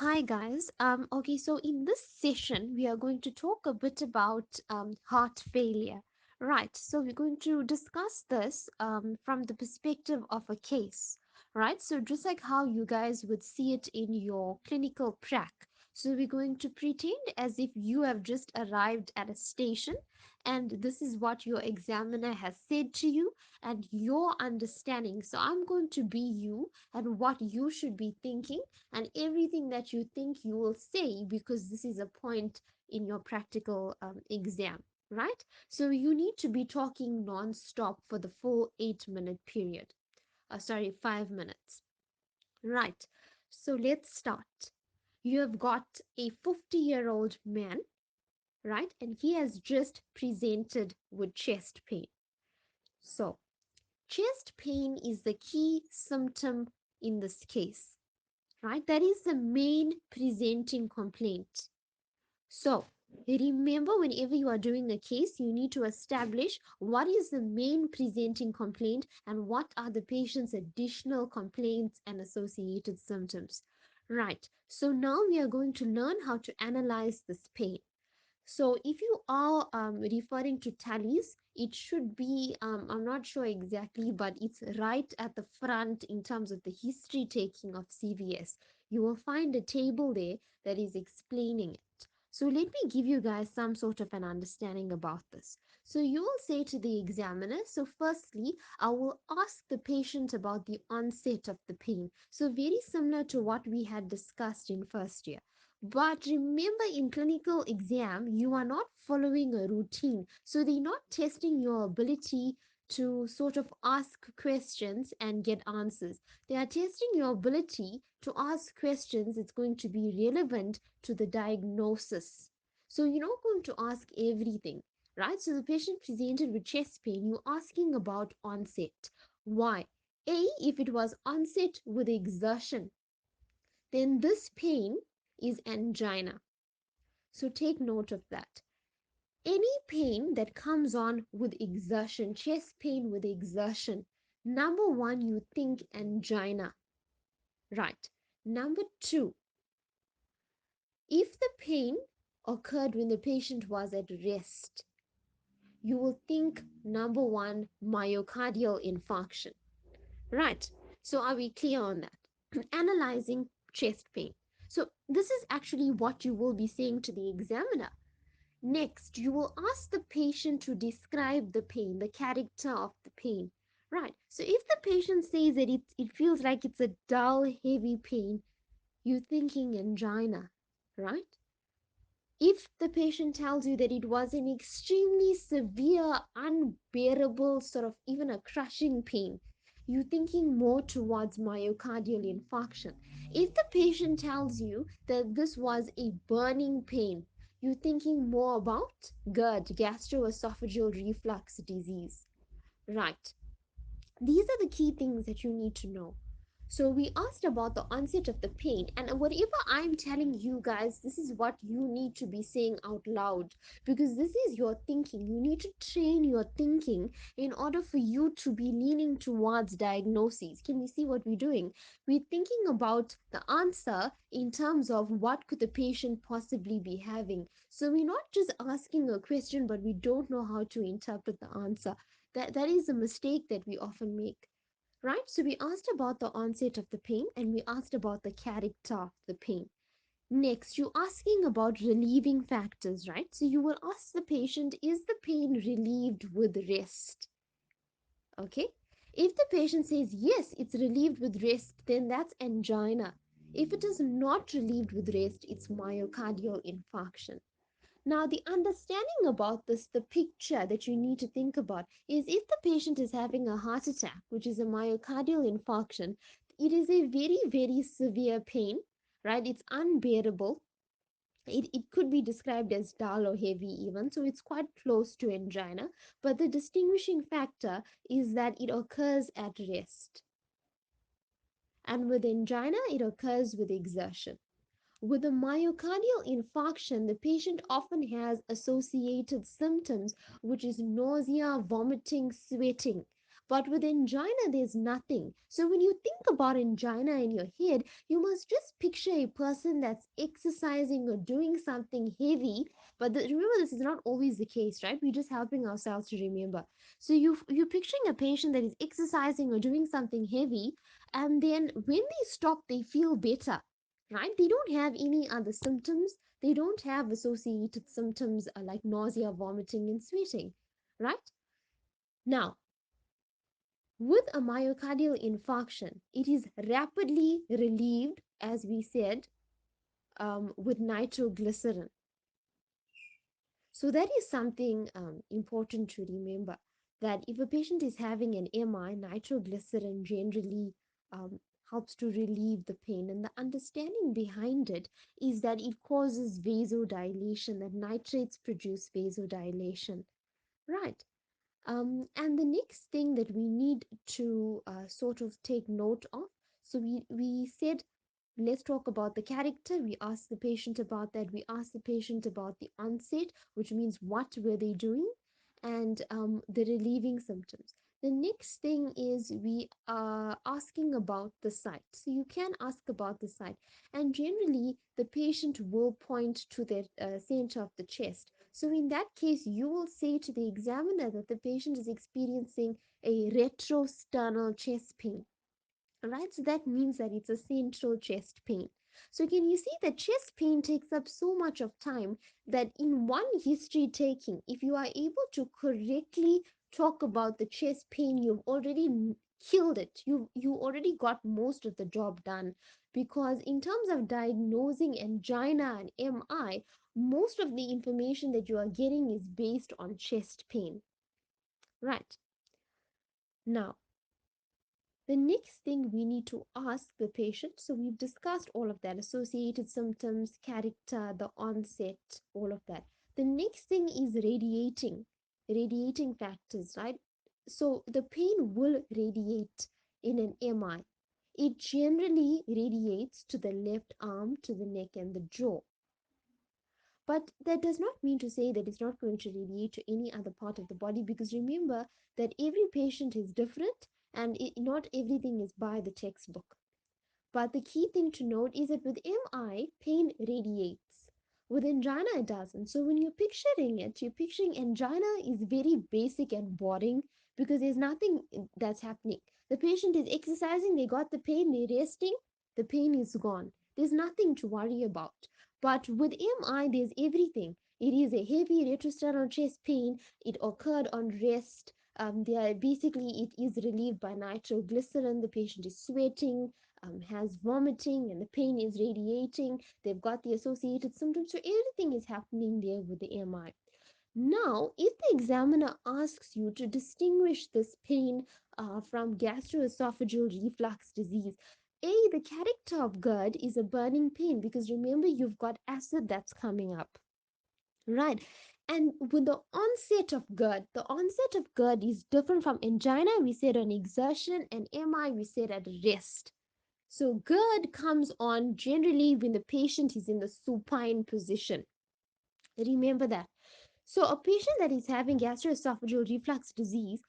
Hi guys. Okay, so in this session, we are going to talk a bit about heart failure. Right. So we're going to discuss this from the perspective of a case. Right. So just like how you guys would see it in your clinical prac. So we're going to pretend as if you have just arrived at a station and this is what your examiner has said to you and your understanding. So I'm going to be you and what you should be thinking and everything that you think you will say because this is a point in your practical exam, right? So you need to be talking non-stop for the full 8 minute period. Sorry, 5 minutes. Right. So let's start. You have got a 50-year-old man, right? And he has just presented with chest pain. So, chest pain is the key symptom in this case, right? That is the main presenting complaint. So, remember, whenever you are doing a case, you need to establish what is the main presenting complaint and what are the patient's additional complaints and associated symptoms. Right. So, now we are going to learn how to analyze this pain. So if you are referring to tallies, it should be, I'm not sure exactly, but it's right at the front in terms of the history taking of CVS. You will find a table there that is explaining it. So let me give you guys some sort of an understanding about this. So you will say to the examiner, so firstly, I will ask the patient about the onset of the pain. So very similar to what we had discussed in first year. But remember, in clinical exam, you are not following a routine. So they're not testing your ability to sort of ask questions and get answers. They are testing your ability to ask questions. It's going to be relevant to the diagnosis. So you're not going to ask everything, right? So the patient presented with chest pain, you're asking about onset. Why? A, if it was onset with exertion, then this pain is angina. So take note of that. Any pain that comes on with exertion, chest pain with exertion, number one, you think angina, right? Number two, if the pain occurred when the patient was at rest, you will think number one, myocardial infarction, right? So are we clear on that? Analyzing chest pain. So this is actually what you will be saying to the examiner. Next, you will ask the patient to describe the pain, the character of the pain. Right. So if the patient says that it feels like it's a dull, heavy pain, you're thinking angina, right? If the patient tells you that it was an extremely severe, unbearable, sort of even a crushing pain, you're thinking more towards myocardial infarction. If the patient tells you that this was a burning pain, you're thinking more about GERD, gastroesophageal reflux disease. Right. These are the key things that you need to know. So we asked about the onset of the pain, and whatever I'm telling you guys, this is what you need to be saying out loud because this is your thinking. You need to train your thinking in order for you to be leaning towards diagnoses. Can you see what we're doing? We're thinking about the answer in terms of what could the patient possibly be having. So we're not just asking a question, but we don't know how to interpret the answer. That is a mistake that we often make, right? So we asked about the onset of the pain and we asked about the character of the pain. Next, you're asking about relieving factors, right? So you will ask the patient, is the pain relieved with rest? Okay. If the patient says yes, it's relieved with rest, then that's angina. If it is not relieved with rest, it's myocardial infarction. Now, the understanding about this, the picture that you need to think about is if the patient is having a heart attack, which is a myocardial infarction, it is a very, very severe pain, right? It's unbearable. It could be described as dull or heavy, even. So it's quite close to angina. But the distinguishing factor is that it occurs at rest. And with angina, it occurs with exertion. With a myocardial infarction, the patient often has associated symptoms, which is nausea, vomiting, sweating. But with angina, there's nothing. So when you think about angina in your head, you must just picture a person that's exercising or doing something heavy. But remember, this is not always the case, right? We're just helping ourselves to remember. So you're picturing a patient that is exercising or doing something heavy, and then when they stop, they feel better, right? They don't have any other symptoms. They don't have associated symptoms like nausea, vomiting, and sweating, right? Now, with a myocardial infarction, it is rapidly relieved, as we said, with nitroglycerin. So that is something important to remember, that if a patient is having an MI, nitroglycerin generally um, helps to relieve the pain. And the understanding behind it is that it causes vasodilation, that nitrates produce vasodilation. Right. And the next thing that we need to sort of take note of, so we said, let's talk about the character. We asked the patient about that. We asked the patient about the onset, which means what were they doing, and the relieving symptoms. The next thing is we are asking about the site. So you can ask about the site, and generally the patient will point to the center of the chest. So in that case, you will say to the examiner that the patient is experiencing a retrosternal chest pain. Right, so that means that it's a central chest pain. So can you see that chest pain takes up so much of time, that in one history taking, if you are able to correctly talk about the chest pain, you've already killed it. You already got most of the job done, because in terms of diagnosing angina and MI, most of the information that you are getting is based on chest pain. Right. Now, the next thing we need to ask the patient, so we've discussed all of that, associated symptoms, character, the onset, all of that. The next thing is radiating factors, right? So the pain will radiate in an MI. It generally radiates to the left arm, to the neck, and the jaw. But that does not mean to say that it's not going to radiate to any other part of the body, because remember that every patient is different, and not everything is by the textbook. But the key thing to note is that with MI, pain radiates. With angina, it doesn't. So when you're picturing it, you're picturing angina is very basic and boring, because there's nothing that's happening. The patient is exercising, they got the pain, they're resting, the pain is gone. There's nothing to worry about. But with MI, there's everything. It is a heavy retrosternal chest pain. It occurred on rest. They are basically, it is relieved by nitroglycerin. The patient is sweating, has vomiting, and the pain is radiating. They've got the associated symptoms. So everything is happening there with the MI. Now, if the examiner asks you to distinguish this pain from gastroesophageal reflux disease, the character of GERD is a burning pain, because remember, you've got acid that's coming up. Right. And with the onset of GERD, the onset of GERD is different from angina, we said on exertion, and MI, we said at rest. So GERD comes on generally when the patient is in the supine position. Remember that. So a patient that is having gastroesophageal reflux disease,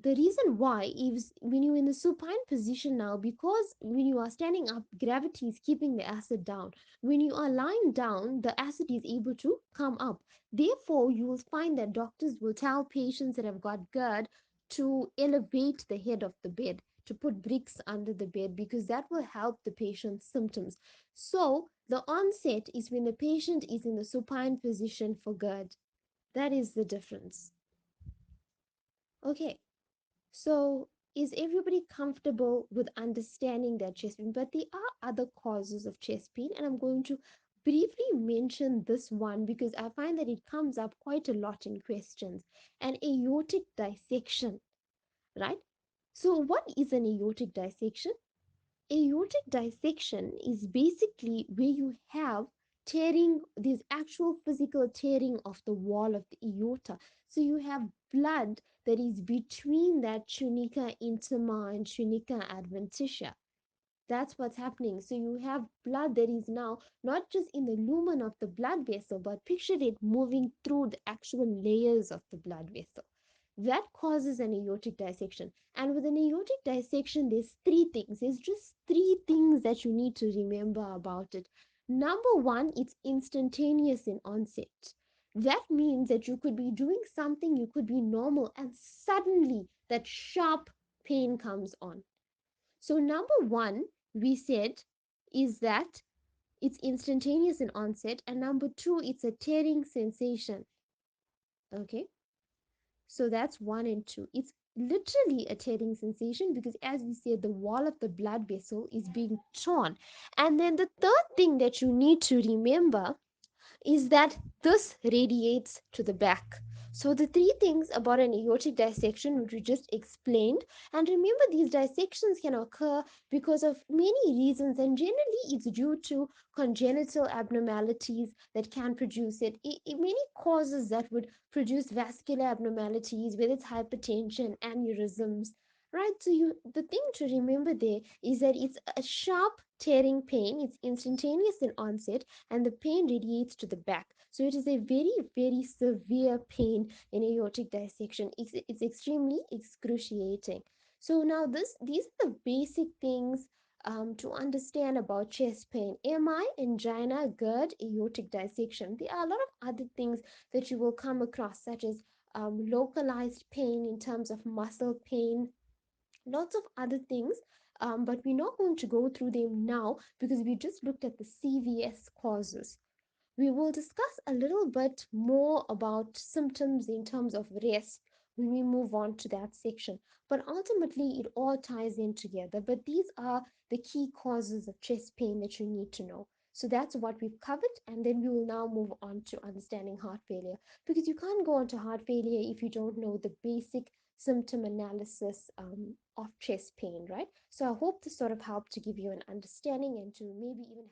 the reason why is when you're in the supine position now, because when you are standing up, gravity is keeping the acid down. When you are lying down, the acid is able to come up. Therefore, you will find that doctors will tell patients that have got GERD to elevate the head of the bed, to put bricks under the bed, because that will help the patient's symptoms. So the onset is when the patient is in the supine position for GERD. That is the difference. Okay. So, is everybody comfortable with understanding that chest pain? But there are other causes of chest pain, and I'm going to briefly mention this one because I find that it comes up quite a lot in questions. An aortic dissection, right? So, what is an aortic dissection? Aortic dissection is basically where you have tearing, there's actual physical tearing of the wall of the aorta. So you have blood that is between that tunica intima and tunica adventitia. That's what's happening. So you have blood that is now not just in the lumen of the blood vessel, but picture it moving through the actual layers of the blood vessel. that causes an aortic dissection. And with an aortic dissection, there's three things. There's just three things that you need to remember about it. Number one, it's instantaneous in onset. That means that you could be doing something, you could be normal, and suddenly that sharp pain comes on. So, number one, we said, is that it's instantaneous in onset, and number two, it's a tearing sensation. Okay, so that's one and two. It's literally a tearing sensation because, as we said, the wall of the blood vessel is being torn. And then the third thing that you need to remember is that this radiates to the back. So, the three things about an aortic dissection, which we just explained, and remember, these dissections can occur because of many reasons, and generally, it's due to congenital abnormalities that can produce it. Many causes that would produce vascular abnormalities, whether it's hypertension, aneurysms. Right, so the thing to remember there is that it's a sharp tearing pain, it's instantaneous in onset, and the pain radiates to the back. So it is a very, very severe pain in aortic dissection. It's extremely excruciating. So now these are the basic things to understand about chest pain. MI, angina, GERD, aortic dissection. There are a lot of other things that you will come across, such as localized pain in terms of muscle pain, lots of other things, but we're not going to go through them now because we just looked at the CVS causes. We will discuss a little bit more about symptoms in terms of rest when we move on to that section. But ultimately, it all ties in together. But these are the key causes of chest pain that you need to know. So that's what we've covered, and then we will now move on to understanding heart failure, because you can't go on to heart failure if you don't know the basic symptom analysis of chest pain, right? So I hope this sort of helped to give you an understanding and to maybe even help.